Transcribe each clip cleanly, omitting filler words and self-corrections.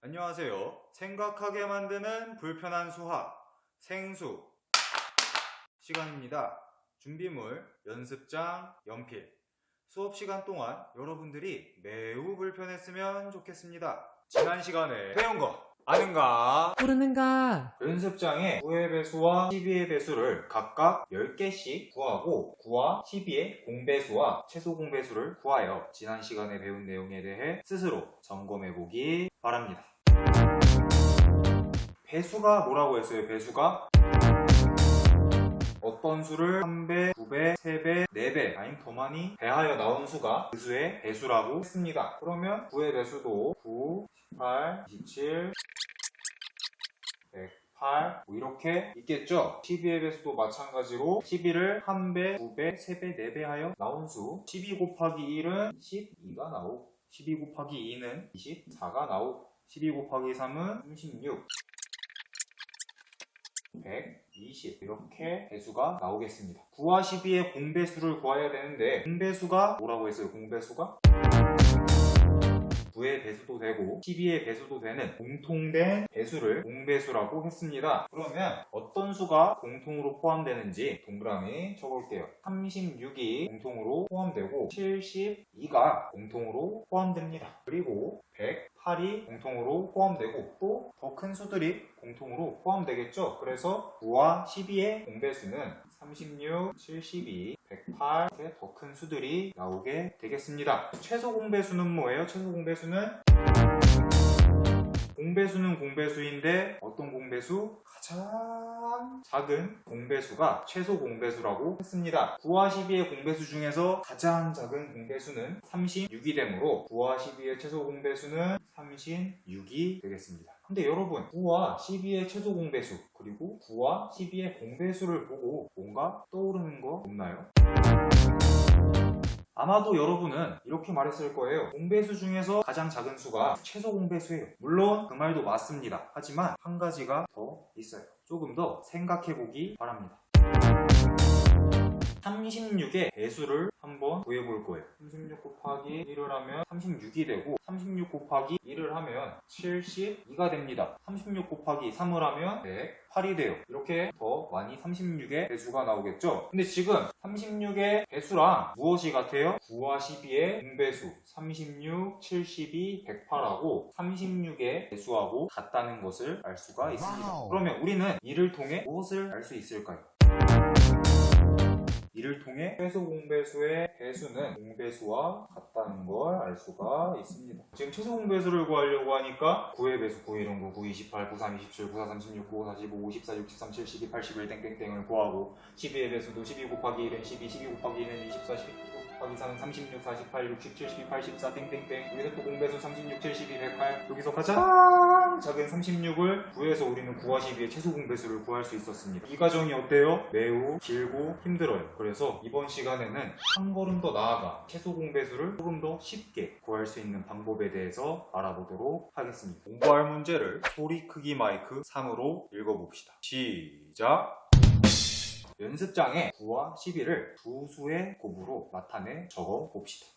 안녕하세요. 생각하게 만드는 불편한 수학 생수 시간입니다. 준비물, 연습장, 연필. 수업 시간 동안 여러분들이 매우 불편했으면 좋겠습니다. 지난 시간에 배운 거 아는가? 모르는가? 연습장에 9의 배수와 12의 배수를 각각 10개씩 구하고 9와 12의 공배수와 최소 공배수를 구하여 지난 시간에 배운 내용에 대해 스스로 점검해보기 바랍니다. 배수가 뭐라고 했어요? 배수가 어떤 수를 3배, 2배, 3배, 4배 아니면 더 많이 배하여 나온 수가 그 수의 배수라고 했습니다. 그러면 9의 배수도 9, 18, 27, 108 뭐 이렇게 있겠죠? 12의 배수도 마찬가지로 12를 1배, 2배, 3배, 4배 하여 나온 수 12 곱하기 1은 12가 나오고 12 곱하기 2는 24가 나오고 12 곱하기 3은 36 120 이렇게 배수가 나오겠습니다. 9와 12의 공배수를 구해야 되는데 공배수가 뭐라고 했어요? 공배수가 9의 배수도 되고 12의 배수도 되는 공통된 배수를 공배수라고 했습니다. 그러면 어떤 수가 공통으로 포함되는지 동그라미 쳐볼게요. 36이 공통으로 포함되고 72가 공통으로 포함됩니다. 그리고 108이 공통으로 포함되고 또 더 큰 수들이 공통으로 포함되겠죠. 그래서 9와 12의 공배수는 36, 72, 108 이렇게 더 큰 수들이 나오게 되겠습니다. 최소 공배수는 뭐예요? 최소 공배수는 공배수는 공배수인데 어떤 공배수? 가장 작은 공배수가 최소 공배수라고 했습니다. 9와 12의 공배수 중에서 가장 작은 공배수는 36이 되므로 9와 12의 최소 공배수는 36이 되겠습니다. 근데 여러분 9와 12의 최소 공배수 그리고 9와 12의 공배수를 보고 뭔가 떠오르는 거 없나요? 아마도 여러분은 이렇게 말했을 거예요. 공배수 중에서 가장 작은 수가 최소 공배수예요. 물론 그 말도 맞습니다. 하지만 한 가지가 더 있어요. 조금 더 생각해 보기 바랍니다. 36의 배수를 한번 구해볼 거예요. 36 곱하기 1을 하면 36이 되고 36 곱하기 1을 하면 72가 됩니다. 36 곱하기 3을 하면 108이 돼요. 이렇게 더 많이 36의 배수가 나오겠죠? 근데 지금 36의 배수랑 무엇이 같아요? 9와 12의 공배수 36, 72, 108하고 36의 배수하고 같다는 것을 알 수가 있습니다. 그러면 우리는 이를 통해 무엇을 알 수 있을까요? 이를 통해 최소 공배수의 배수는 공배수와 같다는 걸 알 수가 있습니다. 지금 최소 공배수를 구하려고 하니까 9의 배수 9, 1, 9, 9, 28, 9, 3, 27, 9, 4, 36, 9, 45, 54, 63, 72, 81 땡땡땡을 구하고 12의 배수도 12 곱하기 1은 12, 12 곱하기 2는 24, 12 곱하기 4는 36, 48, 60, 72, 84 땡땡땡 여기서 또 공배수 36, 72, 108 여기서 가장 작은 36을 구해서 우리는 9와 12의 최소 공배수를 구할 수 있었습니다. 이 과정이 어때요? 매우 길고 힘들어요. 그래서 이번 시간에는 한 걸음 더 나아가 최소 공배수를 조금 더 쉽게 구할 수 있는 방법에 대해서 알아보도록 하겠습니다. 공부할 문제를 소리 크기 마이크 3으로 읽어봅시다. 시작! 연습장에 9와 12를 두 수의 곱으로 나타내 적어봅시다.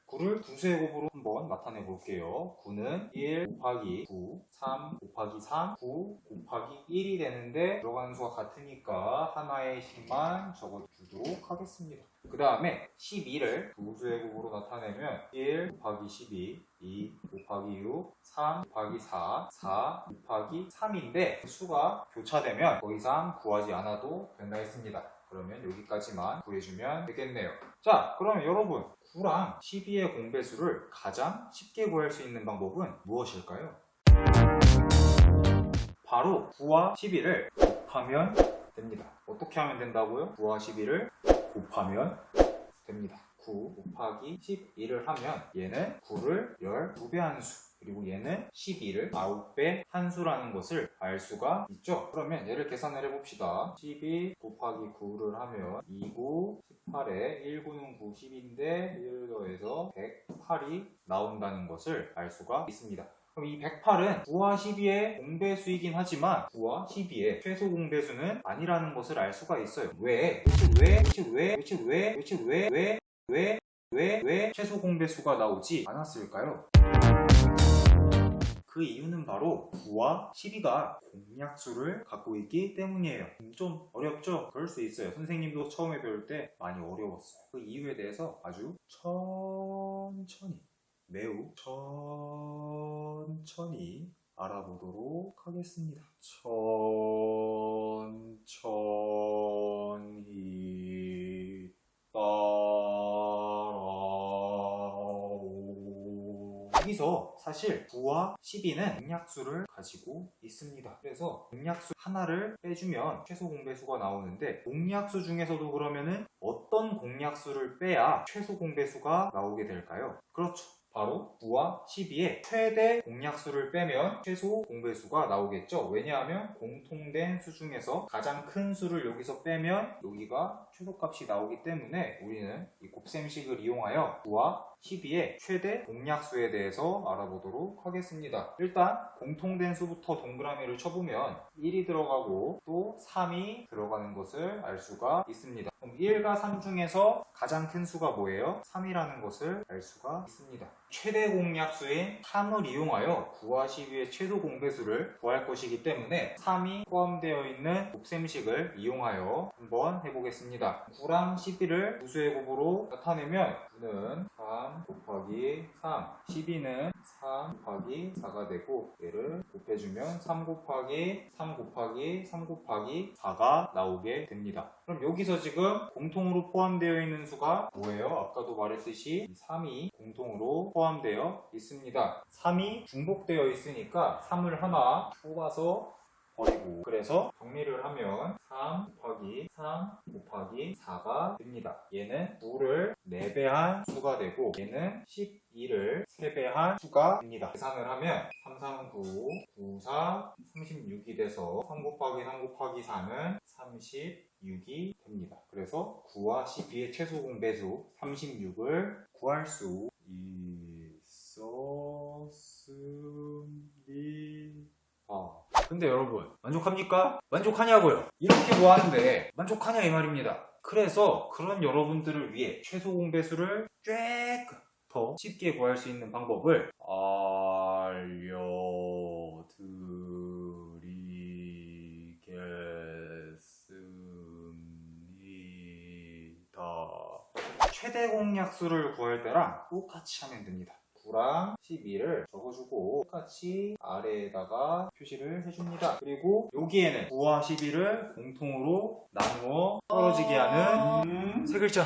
9를 두 수의 곱으로 한번 나타내 볼게요. 9는 1 곱하기 9, 3 곱하기 3, 9 곱하기 1이 되는데 들어가는 수가 같으니까 하나의 식만 적어주도록 하겠습니다. 그 다음에 12를 두 수의 곱으로 나타내면 1 곱하기 12, 2 곱하기 6, 3 곱하기 4, 4 곱하기 3인데 수가 교차되면 더 이상 구하지 않아도 된다 했습니다. 그러면 여기까지만 구해주면 되겠네요. 자, 그러면 여러분 9랑 12의 공배수를 가장 쉽게 구할 수 있는 방법은 무엇일까요? 바로 9와 12를 곱하면 됩니다. 어떻게 하면 된다고요? 9와 12를 곱하면 됩니다. 9 곱하기 12를 하면 얘는 9를 12배 한 수 그리고 얘는 12를 9배 한 수라는 것을 알 수가 있죠. 그러면 얘를 계산을 해봅시다. 12 곱하기 9를 하면 29, 18에 1, 9는 9, 10인데 1을 더해서 108이 나온다는 것을 알 수가 있습니다. 그럼 이 108은 9와 12의 공배수이긴 하지만 9와 12의 최소 공배수는 아니라는 것을 알 수가 있어요. 왜 최소 공배수가 나오지 않았을까요? 그 이유는 바로 9와 12가 공약수를 갖고 있기 때문이에요. 좀 어렵죠? 그럴 수 있어요. 선생님도 처음에 배울 때 많이 어려웠어요. 그 이유에 대해서 아주 천천히, 매우 천천히 알아보도록 하겠습니다. 천천히 따라오. 여기서 사실 9와 12는 공약수를 가지고 있습니다. 그래서 공약수 하나를 빼주면 최소 공배수가 나오는데, 공약수 중에서도 그러면은 어떤 공약수를 빼야 최소 공배수가 나오게 될까요? 그렇죠. 바로 9와 12의 최대 공약수를 빼면 최소 공배수가 나오겠죠. 왜냐하면 공통된 수 중에서 가장 큰 수를 여기서 빼면 여기가 최소값이 나오기 때문에 우리는 이 곱셈식을 이용하여 9와 12의 최대 공약수에 대해서 알아보도록 하겠습니다. 일단 공통된 수부터 동그라미를 쳐보면 1이 들어가고 또 3이 들어가는 것을 알 수가 있습니다. 그럼 1과 3 중에서 가장 큰 수가 뭐예요? 3이라는 것을 알 수가 있습니다. 최대 공약수인 3을 이용하여 9와 12의 최소 공배수를 구할 것이기 때문에 3이 포함되어 있는 곱셈식을 이용하여 한번 해보겠습니다. 9랑 12를 부수의 곱으로 나타내면 9는 3 곱하기 3, 12는 3 곱하기 4가 되고, 얘를 곱해주면 3 곱하기 3 곱하기 3 곱하기 4가 나오게 됩니다. 그럼 여기서 지금 공통으로 포함되어 있는 수가 뭐예요? 아까도 말했듯이 3이 공통으로 포함되어 있습니다. 3이 중복되어 있으니까 3을 하나 뽑아서 버리고, 그래서 정리를 하면 3 곱하기 3 곱하기 4가 됩니다. 얘는 9를 4배한 수가 되고, 얘는 12를 3배한 수가 됩니다. 계산을 하면 3, 3, 9, 9, 4, 36이 돼서 3 곱하기 3 곱하기 4는 36이 됩니다. 그래서 9와 12의 최소 공배수 36을 구할 수 있었습니다. 근데 여러분, 만족합니까? 만족하냐고요? 이렇게 뭐 하는데 만족하냐 이 말입니다. 그래서 그런 여러분들을 위해 최소 공배수를 조금 더 쉽게 구할 수 있는 방법을 알려드리겠습니다. 최대 공약수를 구할 때랑 똑같이 하면 됩니다. 9랑 12를 적어주고 똑같이 아래에다가 표시를 해줍니다. 그리고 여기에는 9와 12를 공통으로 나누어 떨어지게 하는 세 글자,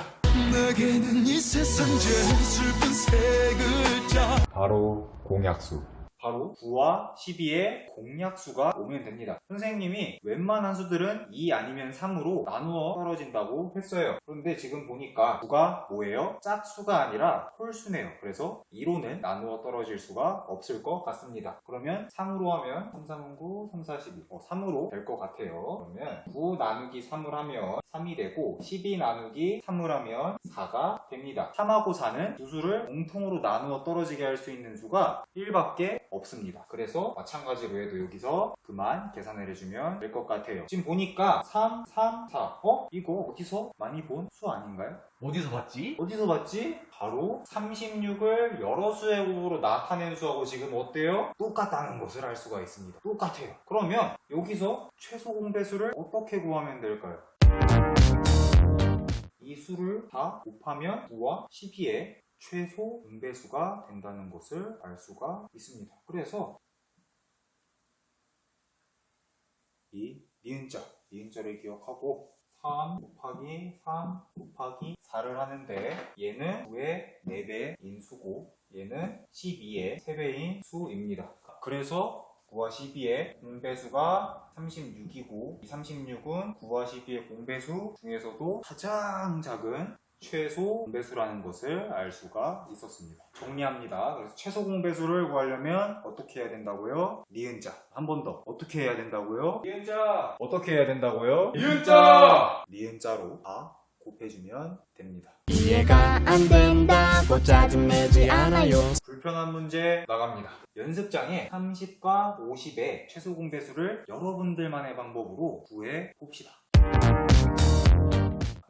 내게는 이 세상 제일 슬픈 세 글자, 바로 공약수. 바로 9와 12의 공약수가 오면 됩니다. 선생님이 웬만한 수들은 2 아니면 3으로 나누어 떨어진다고 했어요. 그런데 지금 보니까 9가 뭐예요? 짝수가 아니라 홀수네요. 그래서 2로는 나누어 떨어질 수가 없을 것 같습니다. 그러면 3으로 하면 3, 3, 9, 3, 4, 12 3으로 될 것 같아요. 그러면 9 나누기 3을 하면 3이 되고, 12 나누기 3을 하면 4가 됩니다. 3하고 4는 두 수를 공통으로 나누어 떨어지게 할 수 있는 수가 1밖에 없습니다. 그래서 마찬가지로 해도 여기서 그만 계산을 해주면 될 것 같아요. 지금 보니까 3, 3, 4 이거 어디서 많이 본 수 아닌가요? 어디서 봤지? 어디서 봤지? 바로 36을 여러 수의 곱으로 나타낸 수하고 지금 어때요? 똑같다는 것을 알 수가 있습니다. 똑같아요. 그러면 여기서 최소 공배수를 어떻게 구하면 될까요? 이 수를 다 곱하면 9와 12의 최소 공배수가 된다는 것을 알 수가 있습니다. 그래서 이 니은자를 기억하고 3 곱하기 3 곱하기 4를 하는데, 얘는 9의 4배인 수고 얘는 12의 3배인 수입니다. 그래서 9와 12의 공배수가 36이고, 이 36은 9와 12의 공배수 중에서도 가장 작은 최소 공배수라는 것을 알 수가 있었습니다. 정리합니다. 그래서 최소 공배수를 구하려면 어떻게 해야 된다고요? 니은자. 한 번 더. 어떻게 해야 된다고요? 니은자! 어떻게 해야 된다고요? 니은자! 니은자로 다 곱해주면 됩니다. 이해가 안 된다고 짜증내지 않아요. 불편한 문제 나갑니다. 연습장에 30과 50의 최소 공배수를 여러분들만의 방법으로 구해 봅시다.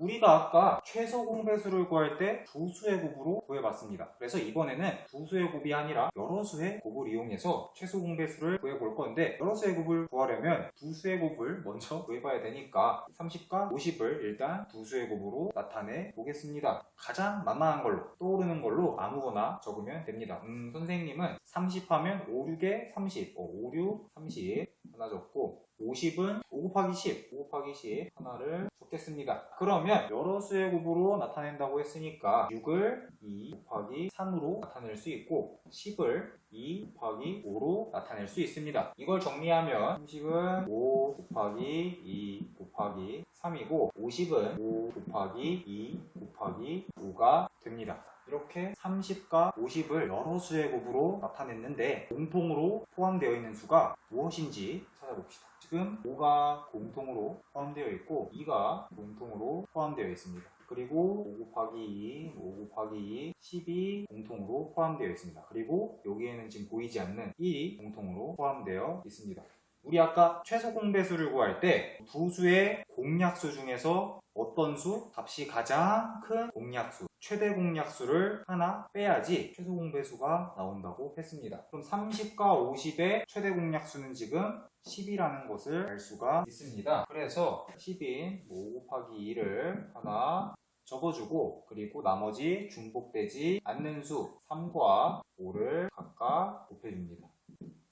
우리가 아까 최소 공배수를 구할 때 두 수의 곱으로 구해봤습니다. 그래서 이번에는 두 수의 곱이 아니라 여러 수의 곱을 이용해서 최소 공배수를 구해볼 건데, 여러 수의 곱을 구하려면 두 수의 곱을 먼저 구해봐야 되니까 30과 50을 일단 두 수의 곱으로 나타내 보겠습니다. 가장 만만한 걸로, 떠오르는 걸로 아무거나 적으면 됩니다. 선생님은 30 하면 5, 6에 30, 5, 6, 30 하나 적고, 50은 5 곱하기 10, 5 곱하기 10 하나를 적겠습니다. 그러면 여러 수의 곱으로 나타낸다고 했으니까 6을 2 곱하기 3으로 나타낼 수 있고, 10을 2 곱하기 5로 나타낼 수 있습니다. 이걸 정리하면 30은 5 곱하기 2 곱하기 3이고, 50은 5 곱하기 2 곱하기 5가 됩니다. 이렇게 30과 50을 여러 수의 곱으로 나타냈는데, 공통으로 포함되어 있는 수가 무엇인지 찾아봅시다. 지금 5가 공통으로 포함되어 있고 2가 공통으로 포함되어 있습니다. 그리고 5 곱하기 2, 5 곱하기 2, 10이 공통으로 포함되어 있습니다. 그리고 여기에는 지금 보이지 않는 1이 공통으로 포함되어 있습니다. 우리 아까 최소 공배수를 구할 때 두 수의 공약수 중에서 어떤 수 값이 가장 큰 공약수, 최대 공약수를 하나 빼야지 최소 공배수가 나온다고 했습니다. 그럼 30과 50의 최대 공약수는 지금 10이라는 것을 알 수가 있습니다. 그래서 10인 5 곱하기 2를 하나 적어주고, 그리고 나머지 중복되지 않는 수 3과 5를 각각 곱해줍니다.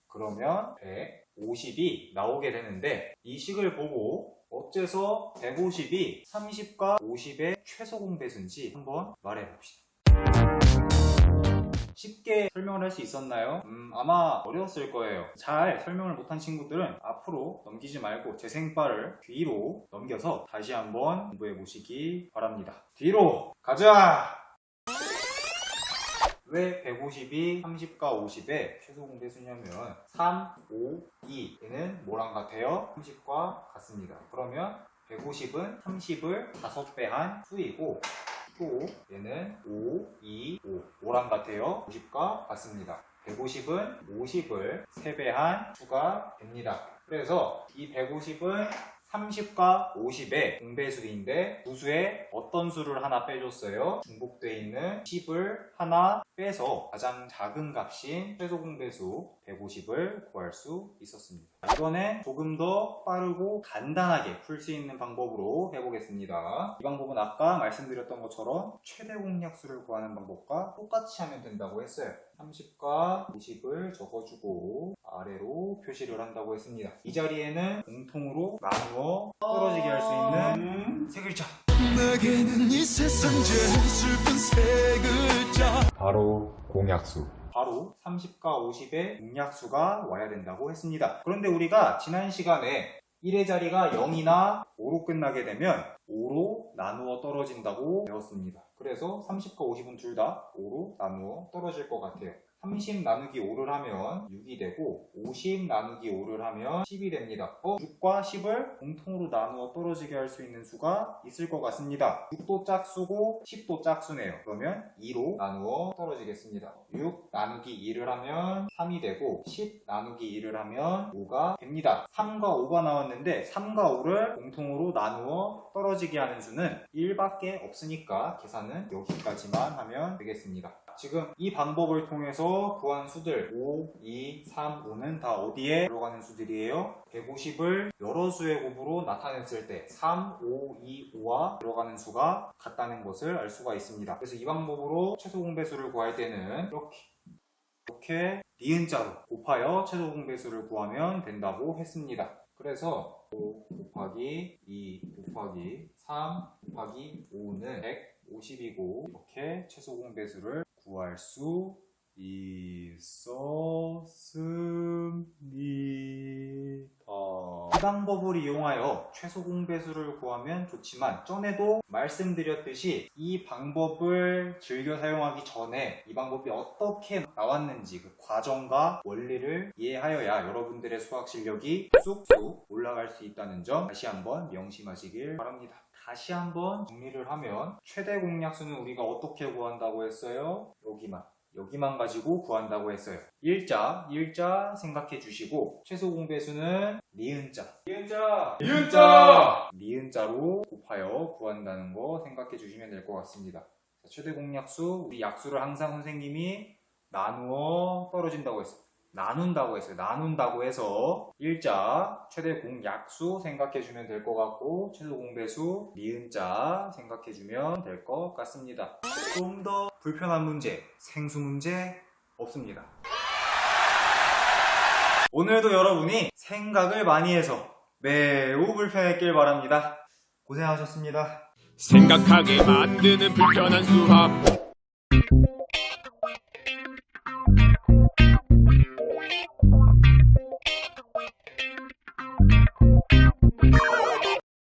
그러면 150이 나오게 되는데, 이 식을 보고 어째서 150이 30과 50의 최소 공배수인지 한번 말해봅시다. 쉽게 설명을 할 수 있었나요? 아마 어려웠을 거예요. 잘 설명을 못한 친구들은 앞으로 넘기지 말고 재생바를 뒤로 넘겨서 다시 한번 공부해 보시기 바랍니다. 뒤로 가자! 왜 150이 30과 50의 최소 공배수냐면 3, 5, 2얘는 뭐랑 같아요? 30과 같습니다. 그러면 150은 30을 5배 한 수이고, 또 얘는 5, 2, 5, 5랑 같아요. 50과 같습니다. 150은 50을 3배 한 수가 됩니다. 그래서 이 150은 30과 50의 공배수인데, 두 수에 어떤 수를 하나 빼줬어요? 중복되어 있는 10을 하나 빼서 가장 작은 값인 최소 공배수 150을 구할 수 있었습니다. 이번엔 조금 더 빠르고 간단하게 풀 수 있는 방법으로 해보겠습니다. 이 방법은 아까 말씀드렸던 것처럼 최대 공약수를 구하는 방법과 똑같이 하면 된다고 했어요. 30과 50을 적어주고 아래로 표시를 한다고 했습니다. 이 자리에는 공통으로 나누어 떨어지게 할 수 있는 세 글자, 내게는 이 세상 제일 슬픈 세 글자. 바로 공약수. 바로 30과 50의 공약수가 와야 된다고 했습니다. 그런데 우리가 지난 시간에 1의 자리가 0이나 5로 끝나게 되면 5로 나누어 떨어진다고 배웠습니다. 그래서 30과 50은 둘 다 5로 나누어 떨어질 것 같아요. 30 나누기 5를 하면 6이 되고, 50 나누기 5를 하면 10이 됩니다. 6과 10을 공통으로 나누어 떨어지게 할 수 있는 수가 있을 것 같습니다. 6도 짝수고 10도 짝수네요. 그러면 2로 나누어 떨어지겠습니다. 6 나누기 2를 하면 3이 되고, 10 나누기 2를 하면 5가 됩니다. 3과 5가 나왔는데 3과 5를 공통으로 나누어 떨어지게 하는 수는 1밖에 없으니까 계산은 여기까지만 하면 되겠습니다. 지금 이 방법을 통해서 구한 수들 5, 2, 3, 5는 다 어디에 들어가는 수들이에요? 150을 여러 수의 곱으로 나타냈을 때 3, 5, 2, 5와 들어가는 수가 같다는 것을 알 수가 있습니다. 그래서 이 방법으로 최소 공배수를 구할 때는 이렇게 니은자로 곱하여 최소 공배수를 구하면 된다고 했습니다. 그래서 5 곱하기 2 곱하기 3 곱하기 5는 150이고, 이렇게 최소 공배수를 구할 수 있었습니다. 이 방법을 이용하여 최소 공배수를 구하면 좋지만, 전에도 말씀드렸듯이 이 방법을 즐겨 사용하기 전에 이 방법이 어떻게 나왔는지 그 과정과 원리를 이해하여야 여러분들의 수학 실력이 쑥쑥 올라갈 수 있다는 점 다시 한번 명심하시길 바랍니다. 다시 한번 정리를 하면, 최대 공약수는 우리가 어떻게 구한다고 했어요? 여기만 여기만 가지고 구한다고 했어요. 일자 생각해 주시고 최소 공배수는 니은자 니은자로 곱하여 구한다는 거 생각해 주시면 될 것 같습니다. 자, 최대 공약수, 우리 약수를 항상 선생님이 나누어 떨어진다고 했어요. 나눈다고 해서 일자 최대 공약수 생각해 주면 될 것 같고 최소 공배수 니은자 생각해 주면 될 것 같습니다. 좀 더 불편한 문제, 생수 문제 없습니다. 오늘도 여러분이 생각을 많이 해서 매우 불편했길 바랍니다. 고생하셨습니다. 생각하게 만드는 불편한 수학